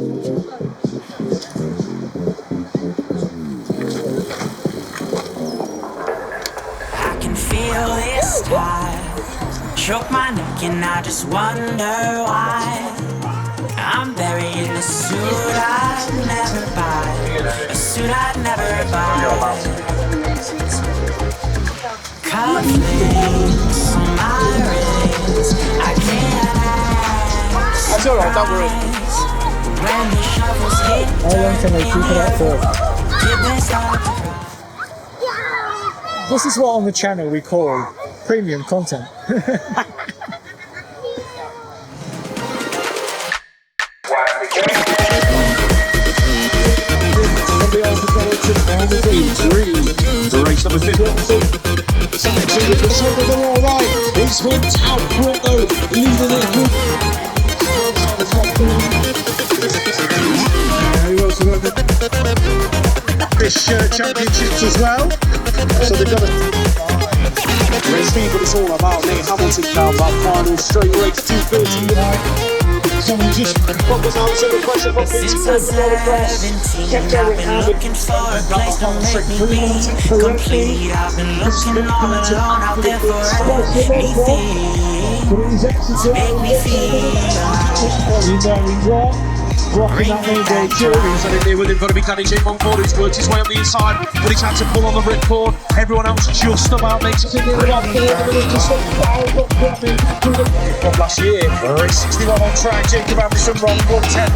I can feel this tide choke my neck and I just wonder why I'm buried in a suit I'd never buy, a suit I'd never buy. Cufflinks on my wrist, I can't ask. That's alright, don't worry. When the shovels hit How long can they keep it up for? This is what on the channel we call premium content. Race number 50. They're all right. It's hooked out front though, leading it good. He also got the British Championships as well. So they've got a race speed, but it's all about Nate Hamilton now. That final straight race 2:30. Someone just focus on the pressure from 50 kept going out. Looking for a place to make me be complete. I've been looking all alone out there for anything to make me feel. Rocking that main Juries, and there with him, got to be Danny J. Montford, who's worked his way on the inside, but he's had to pull on the ripcord. Everyone else just about makes it in there. Last year, race 61 on track, Jacob Anderson, Ron 110.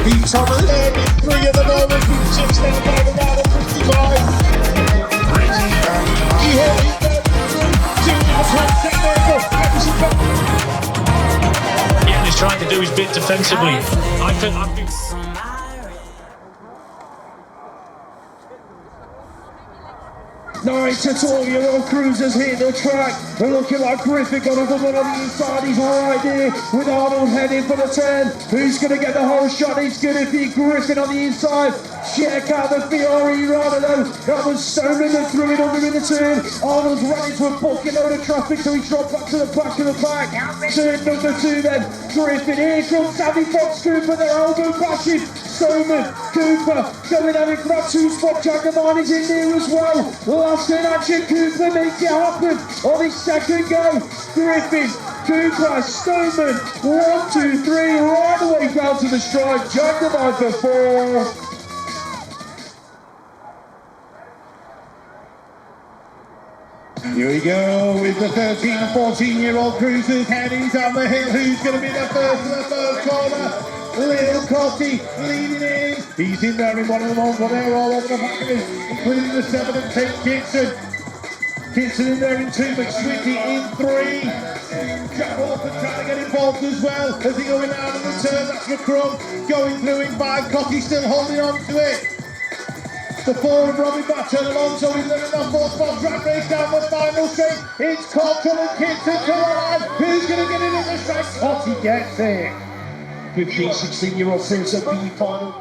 Pete Thomas, 3 at the moment, 6 now by the round of 55. He's trying to do his bit defensively. I think. Nine tutorial cruisers hit the track. They're looking like Griffin got a good one on the inside. He's right there with Arnold heading for the 10. Who's going to get the whole shot? It's going to be Griffin on the inside. Check out the Fiore rider though. That was Stoneman that threw it under in the turn. Arnold's running into a bucket load of traffic, so he dropped back to the back of the pack. Turn number 2 then. Griffin, here comes Sammy Fox Cooper, their elbow bashing. Stoneman, Cooper, going at it for that 2-spot. Jacobine is in there as well. Last in action, Cooper makes it happen on his second go. Griffin, Cooper, Stoneman, 1, 2, 3, right away down to the stripe. Jacobine for 4. Here we go with the 13 and 14-year-old cruisers heading down the hill. Who's going to be the first in the first corner? Little Cotty leading in. He's in there in one of the ones, but they're all over the back of him, including the 7 and 10 Kitson. Kitson in there in 2, McSweeney in 3. Jack Walton trying to get involved as well as he going out of the turn. That's McCrum going through in 5. Cotty still holding on to it. The 4 of Robin Batten Alonso is living that 4th spot. Drag race down the final straight. It's Cottrell and Kitson come alive. Who's going to get it in the straight? Cotty gets it. 15, 16-year-old cruiser B final.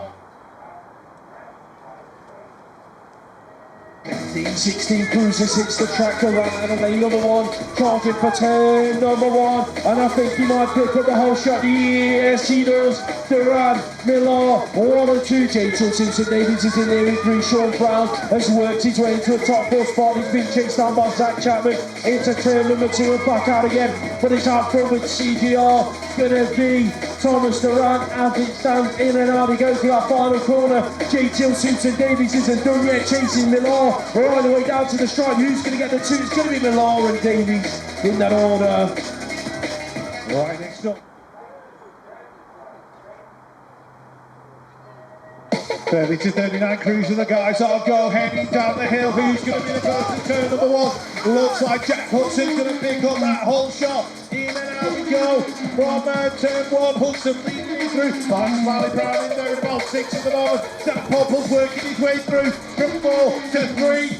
16 cruisers hits the track around and another one charging for turn number 1, and I think he might pick up the whole shot. Yes, he does. Duran, Millar, 1 and 2. J2 Simpson Davies is in there in 3. Sean Brown has worked his way into a top 4 spot. He's been chased down by Zach Chapman into turn number 2 and back out again. But it's out front with CGR. Gonna be Thomas Durant as it stands in and out. He goes to that final corner. J2 Simpson Davies isn't done yet, chasing Millar right the way down to the stripe. Who's going to get the 2? It's going to be Millar and Davies in that order. Right, next up. 30 to 39 cruising the guys that'll go heading down the hill. Who's going to be the first to turn number 1? Looks like Jack Hudson's going to pick up that whole shot. In and out we go from turn 1. Hudson leading through. Mark Smiley Brown in there at about 6 at the moment. Zach Popple's working his way through from 4 to 3.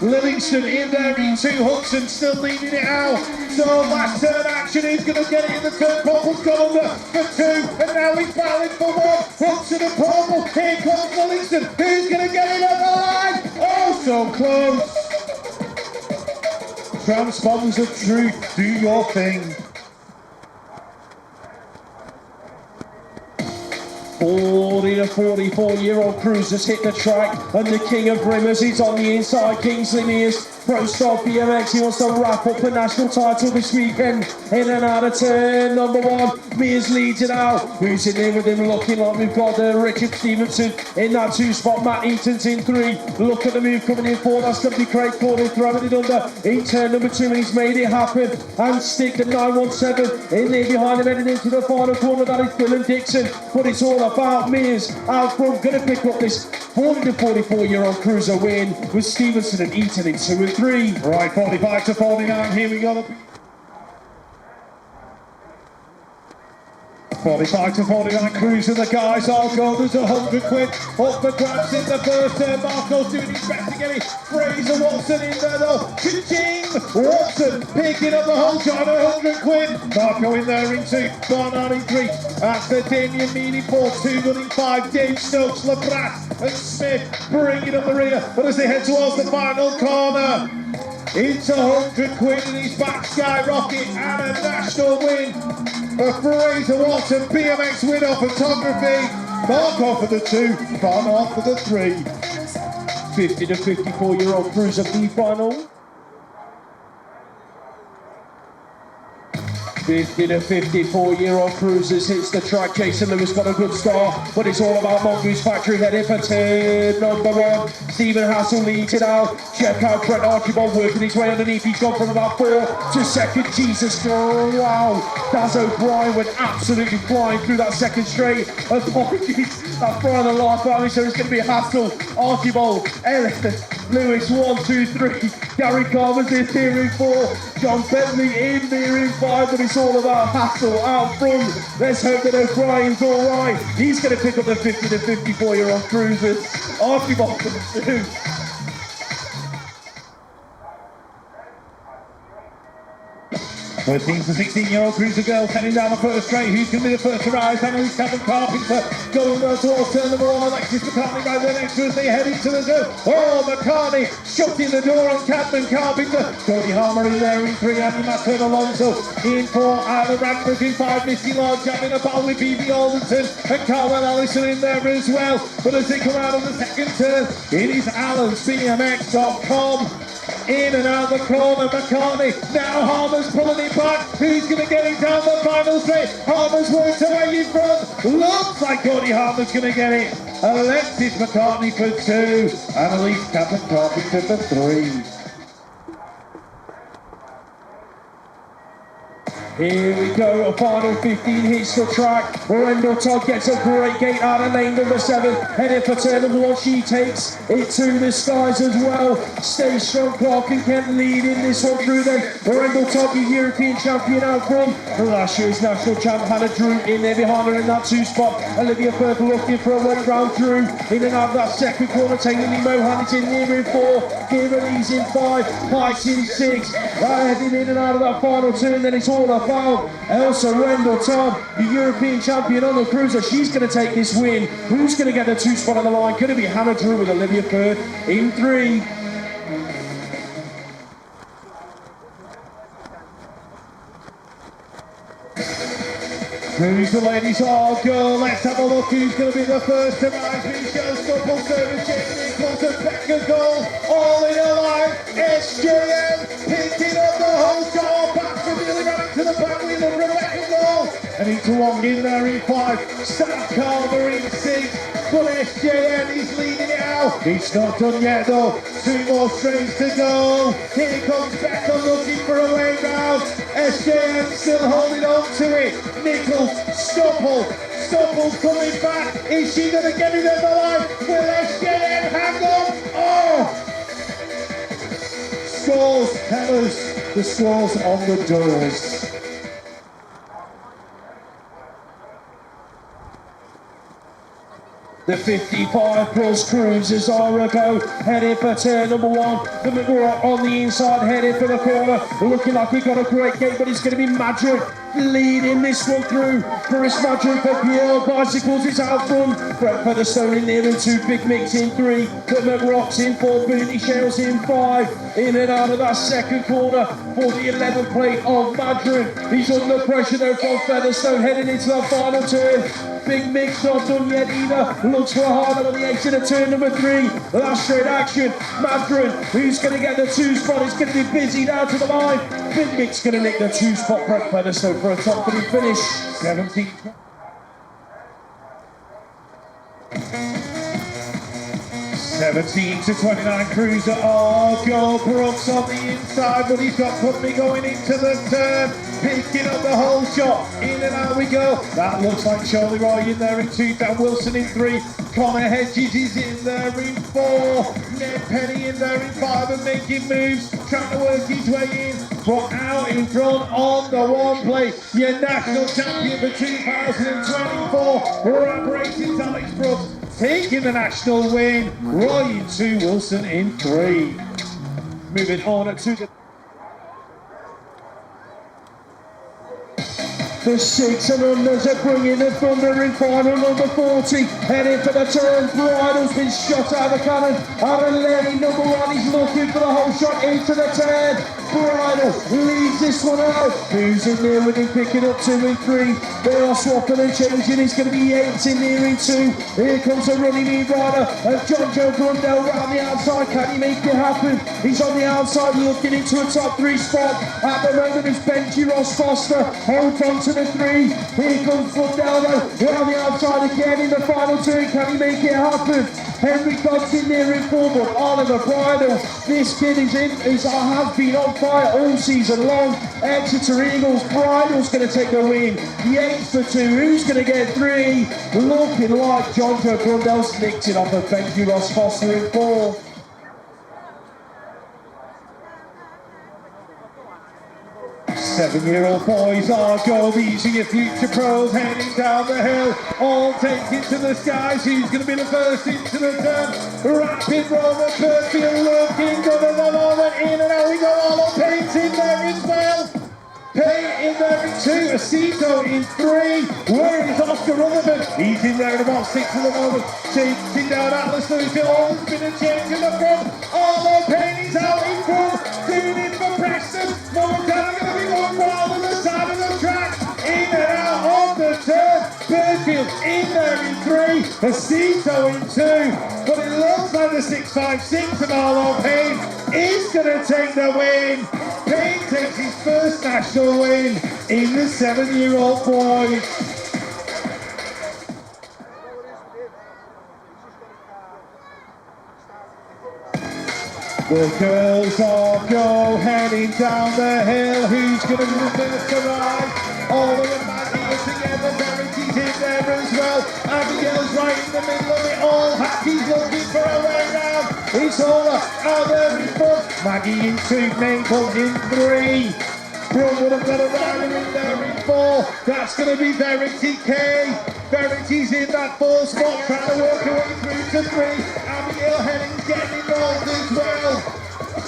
Livingston in there in 2. Hudson still leading it out. So last turn action, he's going to get it in the turn. Popple's got under for 2, and now he's battling for 1. Hudson and Popple. Here comes Livingston. Who's going to get it at the line? Oh, so close. Transponders of truth, do your thing. 40 to 44-year-old cruisers hit the track, and the king of rimmers is on the inside. Kingsley Mears, Pro Star BMX, he wants to wrap up the national title this weekend. In and out of turn number one, Mears leads it out. Who's in there with him? Looking like we've got Richard Stevenson in that 2 spot. Matt Eaton's in 3. Look at the move coming in 4. That's going to be Craig Gordon throwing it under in turn number 2, and he's made it happen. And stick the 917 in there behind him, heading into the final corner. That is Dylan Dixon, but it's all about Mears out front, going to pick up this 40 to 44-year-old cruiser win with Stevenson and Eaton in 2 and 3. Right, 45 to 49, here we go. 45 to 49, cruiser, the guys all go. There's 100 quid up for grabs in the first turn. Marco's doing his best to get it. Fraser Watson in there though. Cha-ching! Watson picking up the whole job, 100 quid. Marco in there in 2, Barnard in 3. After Damien Meany 4, 2 running 5. Dave Stokes, LeBrat and Smith bringing up the rear. But as they head towards the final corner, it's 100 quid and he's back skyrocket and a national win. A Fraser Watson BMX winner photography. Marco for the 2, Barnard for the 3. 50 to 54-year-old cruiser B final. 50 to 54-year-old cruisers hits the track. Jason Lewis got a good start, but it's all about Mongoose Factory heading for turn number 1. Stephen Hassel leads it out. Check out Brett Archibald working his way underneath. He's gone from about 4 to 2nd. Jesus, wow. Daz O'Brien went absolutely flying through that 2nd straight. Apologies, that's Brian the last battle, so it's going to be Hassel, Archibald, Ellis, Lewis 1, 2, 3. Gary Carver's in here in 4. John Bentley in there in 5, but it's all about Hassel out front. Let's hope that O'Brien's all right. He's going to pick up the 50 to 54-year-old cruisers. Archibald for the 2. With teams the 16-year-old cruiser girls heading down the first straight. Who's going to be the first to rise? I know it's Kevin Carpenter going towards turn number 1. Alexis McCartney right there next to us. They head into the zone. Oh, McCartney shutting the door on Cadman Carpenter. Cody Harmer in there in 3. Andy Mattern Alonso in 4. Isla Radford in 5. Misty Lodge having a battle with BB Alderton and Carwell Allison in there as well. But as they come out of the 2nd turn, it is AlansBMX.com. In and out the corner, McCartney. Now Harmer's pulling it back. Who's going to get him down the final straight? Harmer's worked away in front. Looks like Cody Harmer's going to get it. Alexis McCartney for 2. And Elise Captain Carpenter for 3. Here we go, a final 15 hits the track. Rendell Todd gets a great gate out of lane number 7. Heading for turn number 1, she takes it to the skies as well. Stay strong, Clark and Kent leading this one through them. Rendell Todd, the European champion out front. Last year's national champ, Hannah Drew in there behind her in that 2 spot. Olivia Firth looking for a wet round through. In and out of that 2nd corner, taking Lee Mohan, it's in there in 4. Kira Lee's in 5, Pikes in 6. Heading in and out of that final turn, then it's all about Elsa Rendell Todd, the European champion on the cruiser. She's going to take this win. Who's going to get the 2 spot on the line? Going to be Hannah Drew with Olivia Firth in 3. Who's the ladies all go? Let's have a look who's going to be the first to rise. Michelle Stupple service, Jamie Nichols, Becca goal. All in a line. SJM picking up the whole goal. Back from nearly running to the back wheel of Rebecca goal. And into Wong in there in 5. Sam Carver in 6. But SJM is leading it out. It's not done yet though. 2 more straights to go. Here comes Becca looking for a way round. SJM still holding on to it. Nichols, Stoppel coming back. Is she going to get it at the line? Will SJM hang on? Oh! Scores tell us the scores on the doors. The 55 plus cruisers are a go, heading for turn number 1. The McGraw on the inside, heading for the corner. Looking like we got a great gate, but it's going to be Madrid leading this one through. Chris Madron for Pierre Bicycles is out front. Brett Featherstone in there in 2, Big Mix in 3, Clement Rocks in 4, Booty Shells in 5. In and out of that second corner for the 11th plate of Madron. He's under pressure though from Featherstone heading into the final turn. Big Mix not done yet either. Looks for a harder on the exit of turn number 3. Last straight action. Madron, who's going to get the 2 spot? He's going to be busy down to the line. Big Mix going to nick the 2 spot. Brett Featherstone for a top 3 finish. 17. 17 to 29 Cruiser. Oh, go Brooks on the inside, but he's got company going into the turn. Picking up the whole shot. In and out we go. That looks like Charlie Roy in there in 2, Dan Wilson in 3. Connor Hedges is in there in 4. Ned Penny in there in 5 and making moves. Trying to work his way in. But out in front on the 1 play. Your national champion for 2024. Rap Racing's Alex Brooks taking the national win. Roy in 2, Wilson in 3. Moving on to the 6 and unders are bringing the thunder in final number 40. Heading for the turn. Bridle's been shot out of the cannon. Aaron Lenny, number 1, he's looking for the whole shot into the turn. Bridle leads this one out. Who's in there with him picking up 2 and 3? They are swapping and changing. It's going to be Yates in there in 2. Here comes a running lead rider. And John Joe Grundle round the outside. Can he make it happen? He's on the outside looking into a top 3 spot. At the moment it's Benji Ross Foster. Holds on to the 3. Here comes Grundle round the outside again in the final turn. Can he make it happen? Henry Dodd's in there in 4, but Oliver Bridle, this kid has been on fire all season long. Exeter Eagles, Bridle's going to take the win. Yates for 2, who's going to get 3? Looking like John Joe Grundle's nicked it off of Benji Ross Foster in 4. Seven-year-old boys are go. These are your future pros heading down the hill. All taken to the skies. Who's going to be the first into the turn? Rapid Roman Perfield looking good at the moment. In and out we go. All on Payne's in there as well. Payne in there in 2. Acito in 3. Where is Oscar Rutherford? He's in there at about 6 at the moment. Chasing down Atlas Lewis. All has been a change in the front. All on Payne is out in front. Doing it for Preston. Montana going to be one wild on the side of the track. In and out of the turn. Birfield in there in 3. Acito in 2. But it looks like the 656 of Arlo Payne is going to take the win. Payne takes his first national win in the 7-year-old boys. The girls are go heading down the hill. Who's going to be the first to ride? All of them Maggie together. Verity's in there as well. Abigail's right in the middle of it all. Hattie's looking for a way round. It's all out there in front. Maggie in 2, Maple in 3. Brooke would have got a rider in there in 4. That's going to be Verity K. Verity's in that 4 spot, trying to work her way through to 3. Abigail Henning's getting involved as well.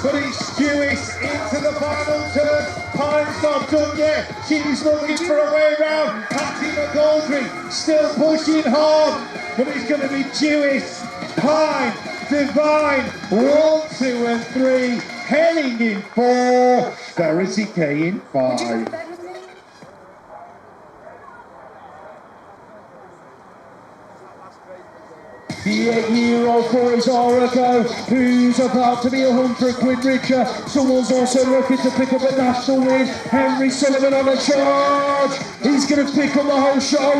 But it's Stewis into the final turn. Pine's not done yet. She's looking for a way round. Patty McGoldrick still pushing hard. But it's going to be Jewis, Pine, Divine, 1, 2 and 3. Henning in 4. Verity K in 5. The 8-year-old boys are a go, who's about to be 100 quid richer. Someone's also looking to pick up a national win. Henry Sullivan on a charge. He's going to pick up the whole show.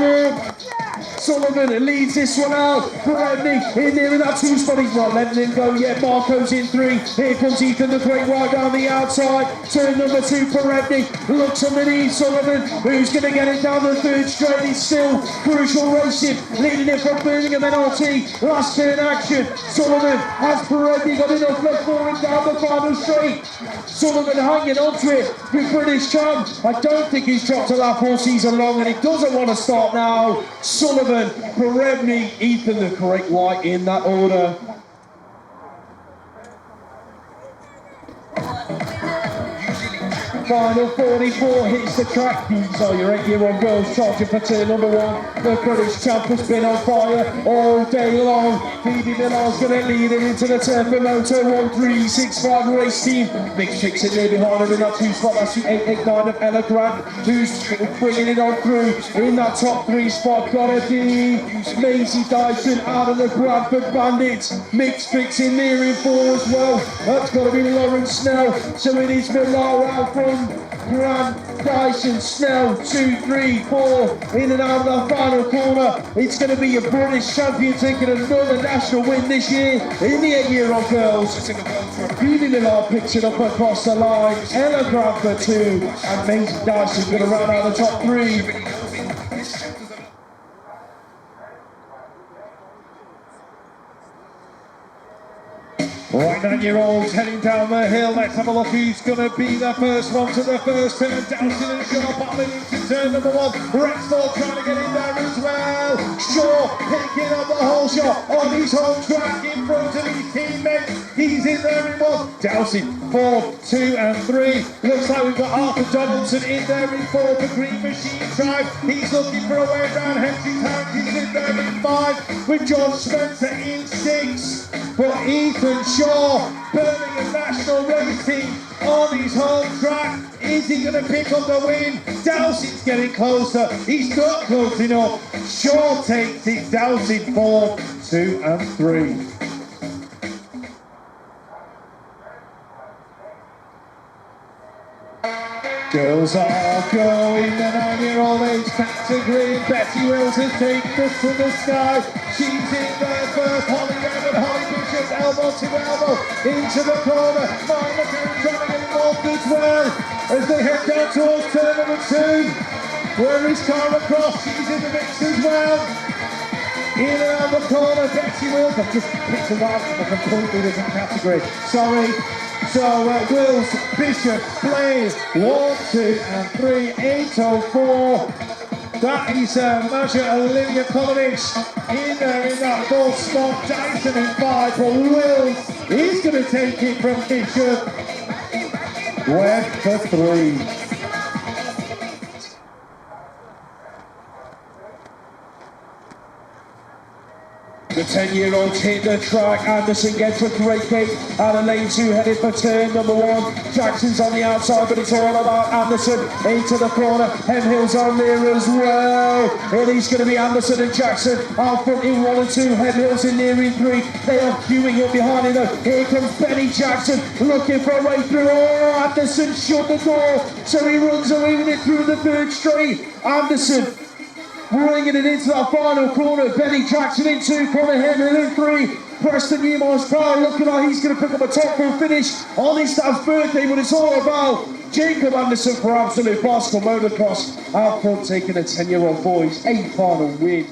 Sullivan leads this one out. Bradley in there in that 2 spot. He's not letting him go yet. Marco's in 3. Here comes Ethan the Great right down the outside. Turn number 2 for Bradley. Looks underneath Sullivan, who's going to get it down the 3rd straight. He's still Crucial Racing leading it from Birmingham NLT. Last turn action. Sullivan has Bradley got enough left for him down the final straight. Sullivan hanging on to it with British champ. I don't think he's dropped a lap all season long, and he doesn't want to stop now. Sullivan, Perevny, Ethan the Great White in that order. final 44 hits the track. These are your 8-year-old girls charging for turn number 1. The British champ has been on fire all day long. Phoebe Millar's going to lead it into the turn for Moto 1365 race team. Mixed Chicks in there behind her in that 2 spot. That's the 889 of Ella Grant, who's bringing it on through in that top 3 spot. Gotta be Maisie Dyson out of the Bradford Bandits. Mixed Fix in there in 4 as well. That's got to be Lauren Snell. So it is Millar out from Grant, Dyson, Snell, 2, 3, 4, in and out of the final corner. It's going to be a British champion taking another national win this year in the 8-year-old girls. Phoebe Millar picks it up across the line. Ella Grant for 2, and Maisie Dyson going to round out the top 3. Right, 9-year-olds heading down the hill. Let's have a look who's going to be the first one to the first turn. Dowson and Shaw battling into turn number 1. Rexford trying to get in there as well. Shaw picking up the whole shot on his home track in front of his teammates. He's in there in 1. Dowson 4, 2 and 3. Looks like we've got Arthur Donaldson in there in 4 for Green Machine Drive. He's looking for a way around Henry Hankins in there in 5 with John Spencer in 6. But Ethan Shaw, Birmingham national race team on his home track. Is he going to pick up the win? Dowson's getting closer. He's not close enough. Shaw takes it. Dowson 4, 2 and 3. Girls are going the 9-year-old age category. Betty Wills has taken us to the sky. She's in there first. Holly Redmond, Holly Bishop, elbow to elbow into the corner. Mike McCann trying to get involved as well as they head down towards turn number 2. Where is Cara Cross? She's in the mix as well. In and out the corner, Betty Wills. I've just picked her out from a completely different category. Sorry. So Wills, Bishop, Blaze, 1, 2 and 3, 804. That is Masha Olivia Kolovich in there in that 4th spot. Dyson in 5, but Wills is going to take it from Bishop. Webb for 3. The 10-year-olds hit the track. Anderson gets a great gate out of lane 2, headed for turn number 1. Jackson's on the outside, but it's all about Anderson into the corner. Hemhill's on there as well. And he's going to be Anderson and Jackson out front in 1 and 2. Hemhill's in there in 3. They are queuing up behind him though. Here comes Benny Jackson looking for a way through. Oh, Anderson shut the door, so he runs away with it through the 3rd straight. Anderson bringing it into that final corner. Benny Jackson in 2, Connor Henry in 3. Preston Newmore's car looking like he's going to pick up a top 4 finish on his dad's birthday, but it's all about Jacob Anderson for Absolute Bicycle Motocross. Out front taking a 10-year-old boy's 8th final win.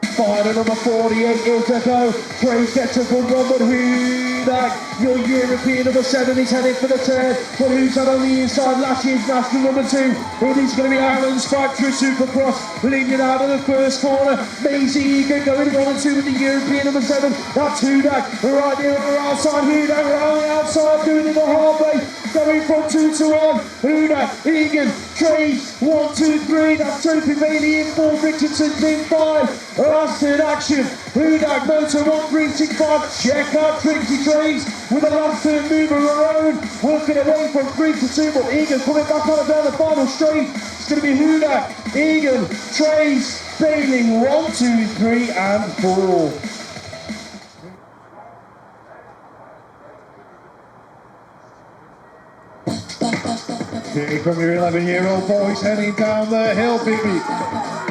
Final number 48 is to go. Trey gets a good run, but who's that? Your European number 7 is headed for the turn. But who's that on the inside? Last year's national number 2. It is going to be Ireland's Factory Supercross. Leading out of the 1st corner. Maisie Egan going 1 and 2 with the European number 7. That's Hudak right there on the outside. Hudak right on the outside doing it the hard way. Going from 2 to 1. Hudak, Egan, Trey, 1, 2, 3. That's Sophie Bailey in 4. Richardson's in 5. Last in action. Hudak, Motor 1365. Check out Trixie Trays with a last turn move of her own. Working away from 3 to 2. But Egan coming back on down the final straight. It's going to be Hudak, Egan, Trays, Bailey. 1, 2, 3 and 4. Here come your 11-year-old boys heading down the hill, baby.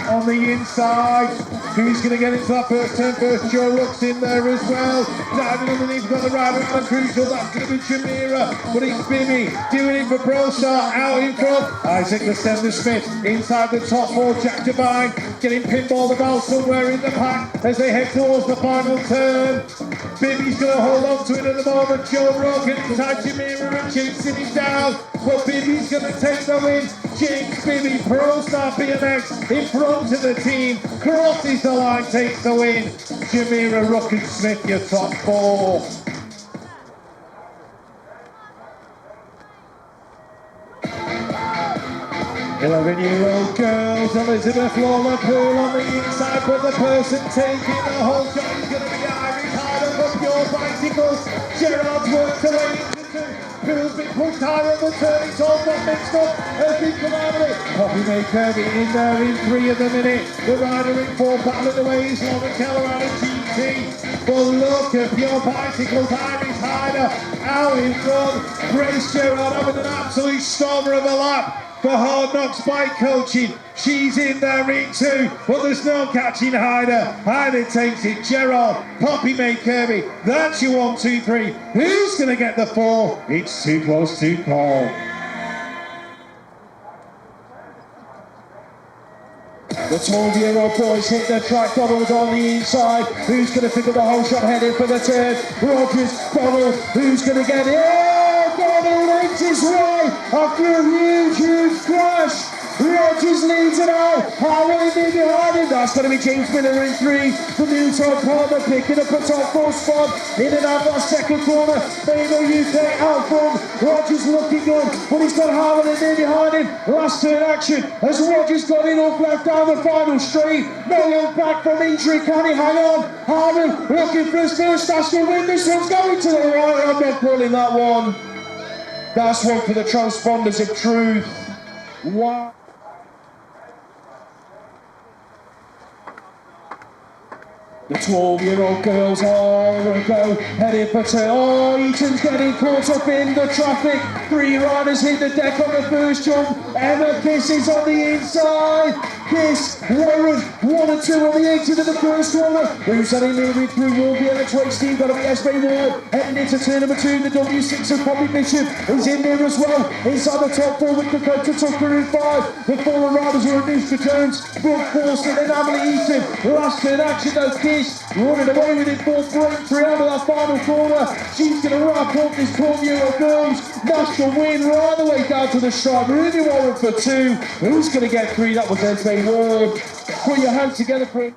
On the inside, who's going to get into that first turn first? Joe Rook's in there as well. Diving underneath, got the rider on the crucial. That's going to be Jamira, but it's Bibby doing it for Pro Star out in front. Isaac Descender Smith inside the top 4. Jack Devine getting pinballed about somewhere in the pack as they head towards the final turn. Bibby's going to hold on to it at the moment. Joe Rook and inside Jamira and chasing him down. But Bibby's going to take the win. James Bibby, Pro Star BMX in front of the team. Crosses the line, takes the win. Jamira, Rook and Smith, your top 4. 11-year-old girls, Elizabeth Lawler Poole on the inside, but the person taking the whole shot is going to be Iris Harder for Pure Bicycles. Gerard's worked away into two. Poole's been pushed higher on the turn, it's all got mixed up as they come out of it. Poppy May Kirby in there in 3 at the minute. The rider in 4 battling away is Lauren Keller out of GT. But look at Pure Bicycles, Iris Harder out in front. Grace Gerard having an absolute stormer of a lap. For Hard Knocks Bike Coaching, she's in there in 2, but there's no catching Hyder. Hyder takes it, Gerard, Poppy May Kirby, that's your 1, 2, 3. Who's going to get the 4? It's too close to call. The 12-year-old boys hit the track, Donald on the inside. Who's going to figure the whole shot, heading for the turn? Rogers, Donald, who's going to get it? Oh, Donald makes his way after a huge crash. Rogers leads it out. Howell in behind him. That's going to be James Miller in 3. The new top partner picking up a top 4 spot. In and out that second corner. Fable UK out front. Rogers looking good, but he's got Howell in there behind him. Last turn action as Rogers got in off left down the final straight. No look back from injury. Can he hang on? Howell looking for his first national win. This one's going to the right. I'm not calling that one. That's one for the transponders of truth. Wow. The 12-year-old girls are a go, heading for turn. Oh, Eaton's getting caught up in the traffic. 3 riders hit the deck on the first jump. Emma Kiss is on the inside. Kiss, Warren, 1 and 2 on the exit of the first corner. Who's heading moving through Wall BMX race team? Got to be S.B. Ward. Heading into turn number 2, the W6 of Bobby Bishop is in there as well. Inside the top 4 with Dakota Tucker in 5. The 4 riders are Anushka Jones, Brooke Forster, and Emily Eaton. Last turn action though, Kiss running away with it for breakthrough out of that final corner. She's going to wrap up this 12-year-old girls national win right the way down to the stripe. Ruby Warren for 2. Who's going to get 3? That was S.B. Ward. Put your hands together for it.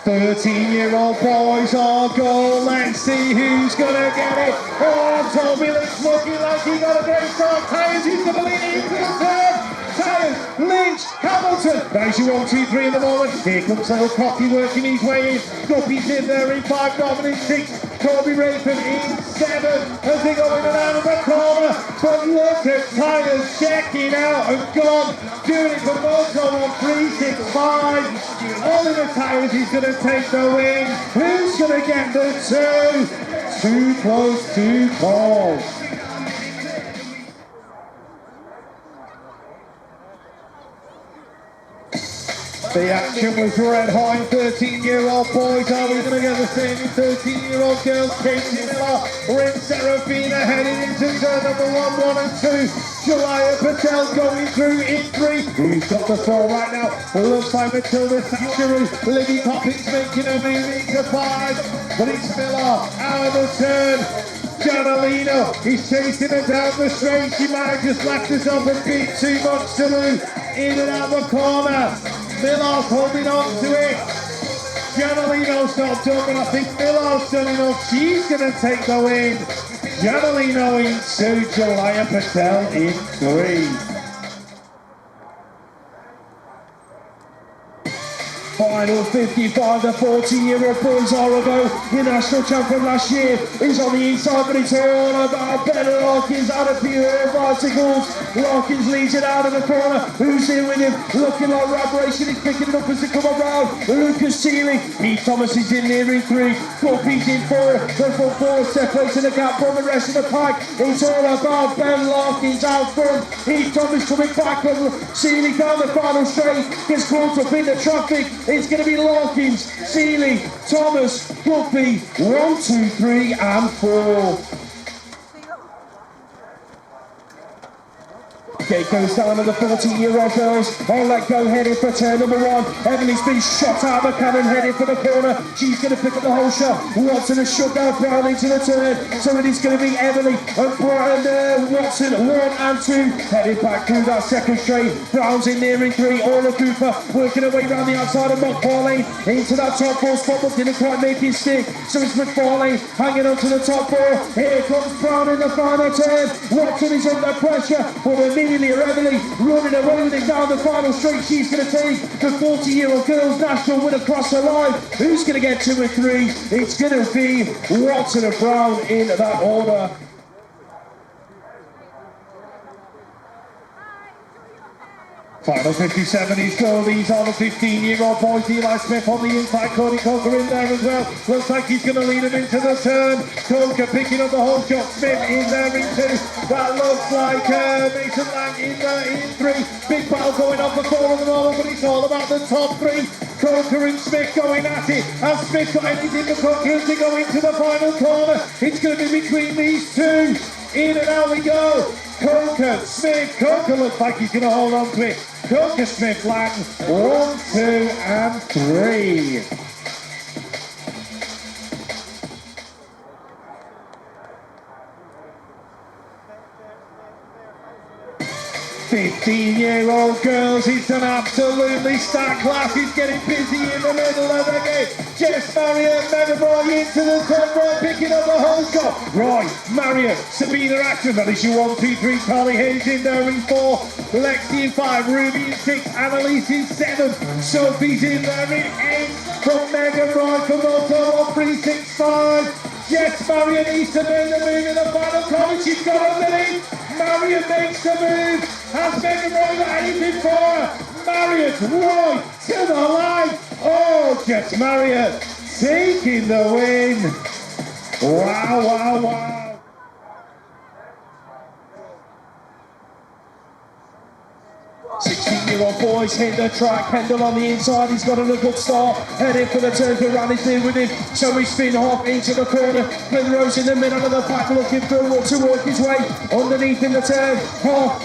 13-year-old boys are goal. Let's see who's going to get it. Oh, Toby Lynch looking like he got a great start. Tyres, he's going to lead into the turn. Tyres, Lynch, Hamilton. There's your 1, 2, 3 in the moment. Here comes little Coffey working his way in. Guppy's in there in 5, Dominic 6. Corby Rayford in 7 as they go in and out of the corner. But look at Tyres checking out and gone. Doing it for Moto on 365. Oliver Tyres is going to take the win. Who's going to get the 2? Too close to call. The action was red hot in 13-year-old boys. Are we going to get the same in 13-year-old girls? Katie Miller, Rin Serafina heading into turn number 1, 1 and 2. Jalaya Patel going through in 3. Who's got the 4 right now? Looks like Matilda Thatcher. Libby Poppins making a move into 5. But it's Miller out of the turn. Janalino, he's chasing her down the straight. She might have just left herself a bit too much to lose. In and out the corner. Millar's holding on to it. Janalino's not done, but I think Millar's done enough. She's going to take the win. Janalino in 2, Jalaya Patel in 3. Final 55, the 14-year-old boys Arago, the national champion last year, is on the inside, but it's all about Ben Larkins out of Pure Bicycles. Larkins leads it out of the corner. Who's here with him? Looking like Rabration, he's picking it up as they come around. Lucas Seeley, Heath Thomas is in there in 3. Guppy's in 4. The front 4 separating the gap from the rest of the pack. It's all about Ben Larkins out front. Heath Thomas coming back from Seeley down the final straight. Gets caught up in the traffic. It's going to be Larkins, Seeley, Thomas, Guppy, 1, 2, 3 and 4. Gate goes down to the 14-year-old girls. I'll let go heading for turn number 1. Emily's been shot out of the cannon heading for the corner. She's going to pick up the whole shot. Watson has shut down Brown into the turn. So it is going to be Emily and Watson 1 and 2. Heading back through that second straight. Brown's in there in 3. Orla Cooper working her way around the outside of McFarlane into that top 4 spot, but didn't quite make it stick. So it's McFarlane hanging on to the top 4. Here comes Brown in the final turn. Watson is under pressure, but immediately Reveley running away with it down the final straight. She's going to take the 40-year-old girls national win across the line. Who's going to get 2 and 3? It's going to be Watson and Brown in that order. Final 57 is goal. These are the 15-year-old boys. Eli Smith on the inside. Cody Coker in there as well. Looks like he's going to lead him into the turn. Coker picking up the whole shot. Smith in there in 2. That looks like Mason Lang in there in 3. Big battle going on for 4 of the moment, but it's all about the top 3. Coker and Smith going at it. Has Smith got anything for Coker to go into the final corner? It's going to be between these 2. In and out we go. Coker, Smith. Coker looks like he's going to hold on to it. Coker, Smith, Lang. 1, 2 and 3. 15-year-old girls, it's an absolutely stacked class. He's getting busy in the middle of the game. Jess Marriott, Megaboy into the top right, picking up the whole shot. Roy, Marriott, Sabina Action, that is your 1, 2, 3. Carly Hayes in there in 4. Lexi in 5, Ruby in 6, Annalise in 7. Sophie's in there in 8. From Megaboy from Moto 1, 3, 6, 5. Jess Marriott needs to make the move in the final comment. She's got a minute. Marriott makes the move. Has Megan Roy got anything for her? Marriott, Roy to the line. Oh, Jess Marriott taking the win. Wow, wow, wow. 16-year-old boys hit the track. Kendall on the inside, he's got a good start. Heading for the turn, Duran is there with him. So we spin off into the corner. Rose in the middle of the pack, looking for to work his way underneath in the turn.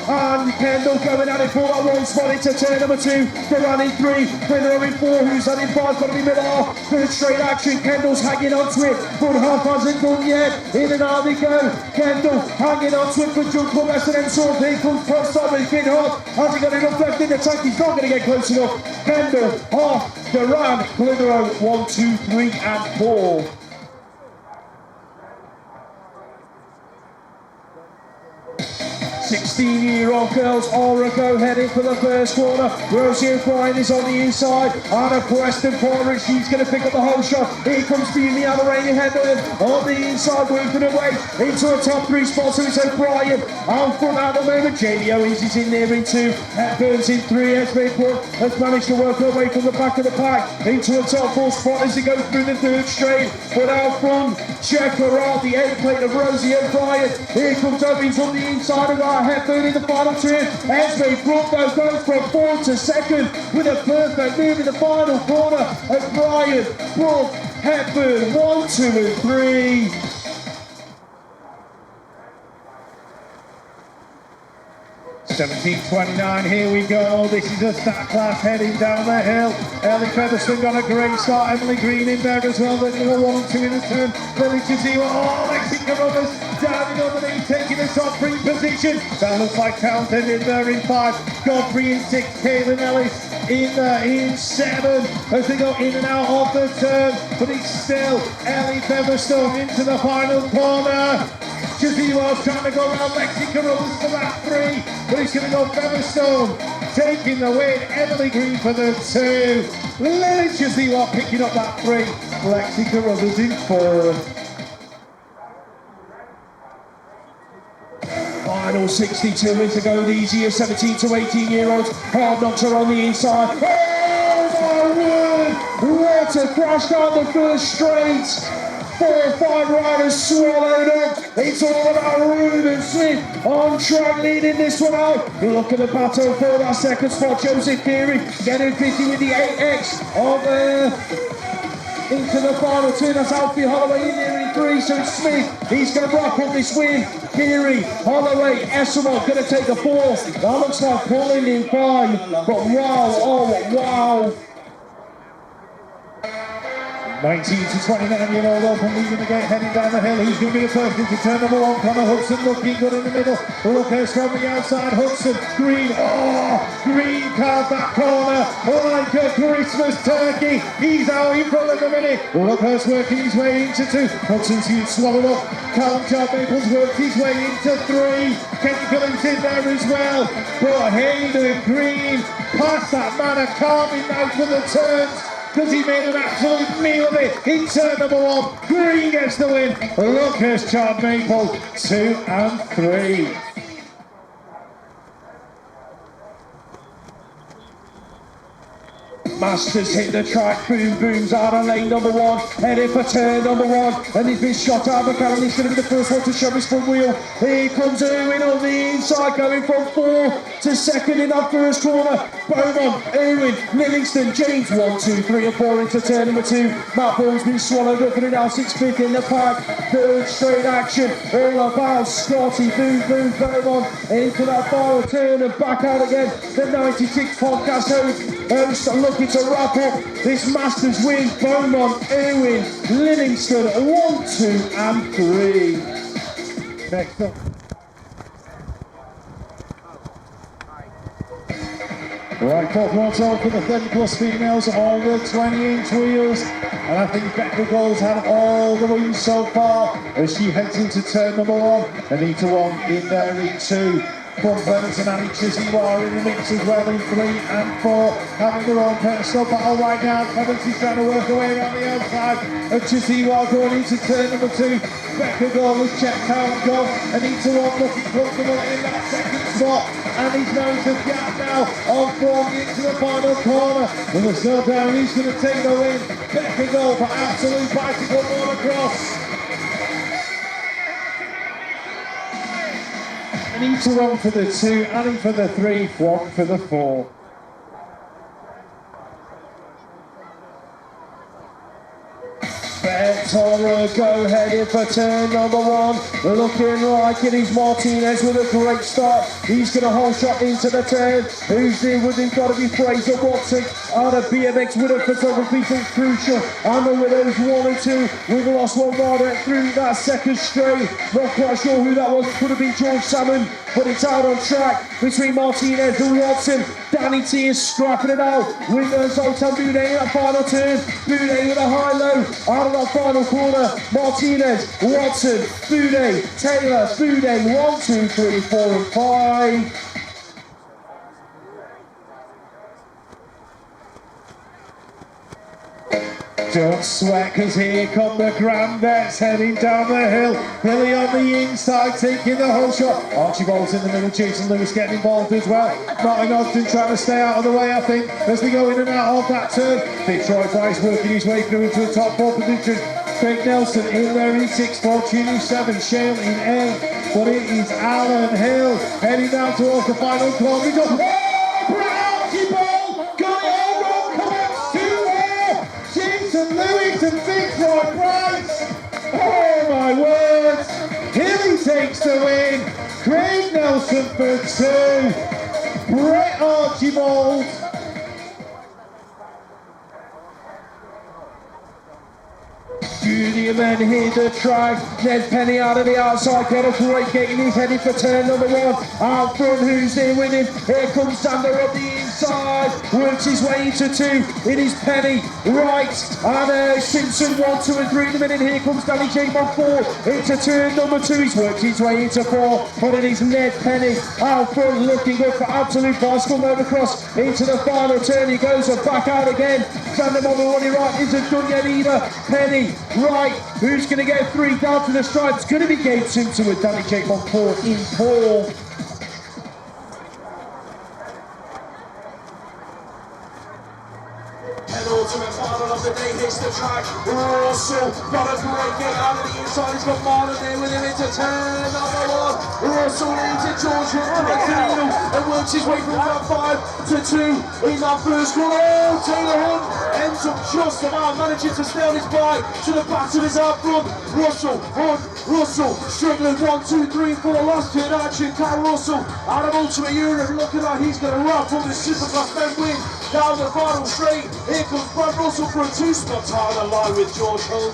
And Kendall going at it for that one spot into turn number 2. Duran in 3, Rose in 4, who's at in 5, got to be middle half. Third straight action, Kendall's hanging on to it, but half hasn't done yet. In and out they go. Kendall hanging on to it for jump for less than sort. He comes cross top, he's been hot. Has he got enough left in the tank? He's not going to get close enough. Kendall, off, Duran, Clitheroe, 1, 2, 3 and 4. 16-year-old girls, Aura go heading for the first corner. Rosie O'Brien is on the inside. Anna Preston forward, she's going to pick up the whole shot. Here comes Phoebe Alvarez Henderson on the inside, working away into a top 3 spot. So it's O'Brien out front at the moment. Jamie Owens is in there in 2. Hepburn's in 3. Has managed to work her way from the back of the pack into a top 4 spot as he goes through the 3rd straight. But out front, check her out, the 8 plate of Rosie O'Brien. Here comes Owens on the inside of our Hepburn in the final turn. Esme Brook though goes from 4th to 2nd with a perfect move in the final corner. O'Brien, Brook, Hepburn, 1, 2 and 3. 17:29, here we go. This is a stat class heading down the hill. Ellie Featherstone got a great start. Emily Green in there as well. They're going to go 1 and 2 in the turn. Lily Chiziwa, Lexi Carruthers down in underneath, taking the top 3 position. That looks like Townsend in there in 5. Godfrey in 6. Caitlin Ellis in there in 7. As they go in and out of the turn. But it's still Ellie Featherstone into the final corner. Chiziwa's trying to go around Lexi Carruthers for that 3. But he's going to go Featherstone taking the win. Emily Green for the 2. Lily Chiziwa picking up that 3. Lexi Carruthers in 4. Final 62 minutes to go. These year 17 to 18-year-olds. Hard knocks are on the inside. Oh my word! What a crash down the first straight. 4 or 5 riders swallowed up. It's all about Ruben Smith on track leading this one out. Look at the battle for that 2nd spot. Joseph Geary getting 50 with the 8X of into the final turn. That's Alfie Holloway in there in 3. So it's Smith. He's going to rock up this win. Geary, Holloway, Esselmo going to take the 4th. That looks like pulling in 5. But wow, oh wow. 19 to 29-year-old open leading the gate, heading down the hill. Who's going to be the first into turn number one? Connor Hudson looking good in the middle. Lookers from the outside. Hudson, Green. Oh, Green carved that corner like a Christmas turkey. He's out in front of the minute. Lookers working his way into two. Hudson's been swallowed up. Callum John Maples worked his way into three. Kenny Phillips in there as well. But Hayden Green past that man of calming now for the turns, because he made an absolute meal of it in turn number one. Green gets the win. Lucas John Maple, 2 and 3. Masters hit the track, boom, booms out of lane number one, heading for turn number one, and he's been shot out of McCallum. He's going to be the first one to show his front wheel. Here comes Irwin on the inside, going from 4 to second in that first corner. Beaumont, Irwin, Livingston, James, 1, 2, 3 and 4 into turn number 2. Matt Ball's been swallowed up and now 6th, 5th in the pack. Third straight action, all about Scotty, boom, boom, Beaumont into that final turn and back out again. The 96 podcast host looking to wrap up this Masters win. Beaumont, Irwin, Livingston, 1, 2 and 3. Next up. Right, fourth one's on for the 30 plus females on the 20-inch wheels. And I think Becca Gold's had all the wins so far as she heads into turn number one. Anita Wong in there in 2. From Bennett and Annie Chiziwa in the mix as well in 3 and 4. Having their own personal battle right now. Coventry's trying to work away around the outside of Chiziwa going into turn number 2. Becca Gold has checked out and gone. Anita Wong looking comfortable in that second spot. And he's known to gap now on form into the final corner. And there's no doubt he's going to take the win. Becca Gold for absolute bicycle all across. Anita Wong for the 2, Annie for the 3, Wong for the 4. Toro go heading for turn number 1. Looking like it is Martinez with a great start. He's going to hold shot into the turn. Who's there with him? Got to be Fraser Watson. Out of BMX winner photography from Crucial. And the winners 1 and 2. We've lost one rider through that second straight. Not quite sure who that was. Could have been George Salmon. But it's out on track between Martinez and Watson. Danny T is scrapping it out. Winners Zoltan Boudet in that final turn. Boudet with a high-low. Out of that final corner. Martinez, Watson, Boudet, Taylor, Boudet. 1, 2, 3, 4 and 5. Don't sweat, because here come the Grandettes heading down the hill. Billy on the inside taking the whole shot. Archibald's in the middle, Jason Lewis getting involved as well. Martin Ogden trying to stay out of the way, I think, as they go in and out of that turn. Detroit Price working his way through into the top 4 position. Craig Nelson in there in 6, Fortune 7, Shale in 8. But it is Alan Hill heading down towards the final corner. Lewis and Detroit Price. Oh my word. Hilly takes the win. Craig Nelson for 2. Brett Archibald. Judy and then hit the track. Ned Penny out of the outside. Got a great gate and he's heading for turn number 1. Out front, who's there with him? Here comes Sander up the inside. Works his way into 2. It is Penny. Right. And Simpson 1, 2 and 3 in a minute. Here comes Danny J on 4. Into turn number 2. He's worked his way into 4. But it is Ned Penny. Out front looking good for absolute bicycle motocross. Into the final turn. He goes and back out again. Sander on the running right into Dunyanina. Penny. Right, who's going to get 3 down to the stripe? It's going to be Gabe Simpson with Danny Jake on 4 in 4. Ultimate final of the day hits the track. Russell got a great get out of the inside. He's got Marlon there with him into turn number 1. Russell leads it. George and works his way from that 5 to 2 in that first corner. Oh, Taylor Hunt ends up just about managing to stay on his bike to the back of his out front. Russell, Hunt, Russell, struggling 1, 2, 3, 4. Last turn action. Cal Russell out of Ultimate Europe. Looking like he's going to wrap up the Superclass men win. Down the final straight, here comes Brad Russell for a two-spot time along with George Hunt.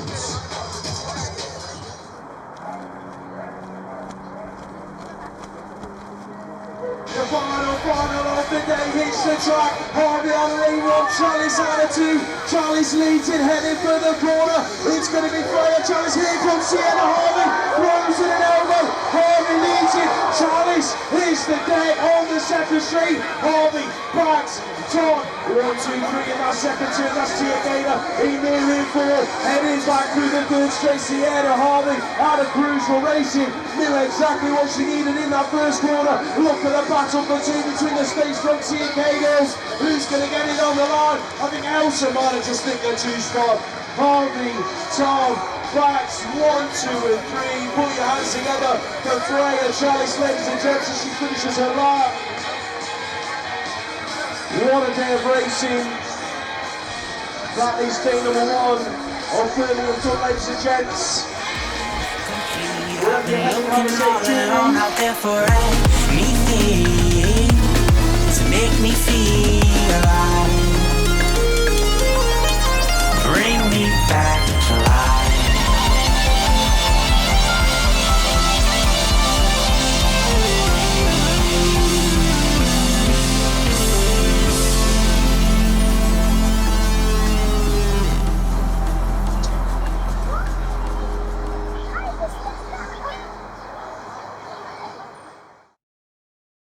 The final of the day hits the track. Harvey on the lead one, Charlie's out of two. Charlie's leads it, heading for the corner. It's going to be fire. Charlie's here comes Sienna Harvey. Throws in an elbow. Harvey leads it. Charlie's hits the deck on the second straight. Harvey backs Todd. 1, 2, 3 in that second turn. That's Tia Gator. He knew him for heading back through the third straight. Sienna Harvey out of crucial racing. Knew exactly what she needed in that first corner. Look at the battle between the stage front Tia Gators. Who's going to get it on the line? I think Elsa might have just nicked a two-spot. Harvey, Tom, backs 1, 2 and 3. Put your hands together for Freya Charles, ladies and gents, as she finishes her lap. What a day of racing. That is day number 1 of Birmingham Club, ladies and gents. I've been looking all alone out there for it.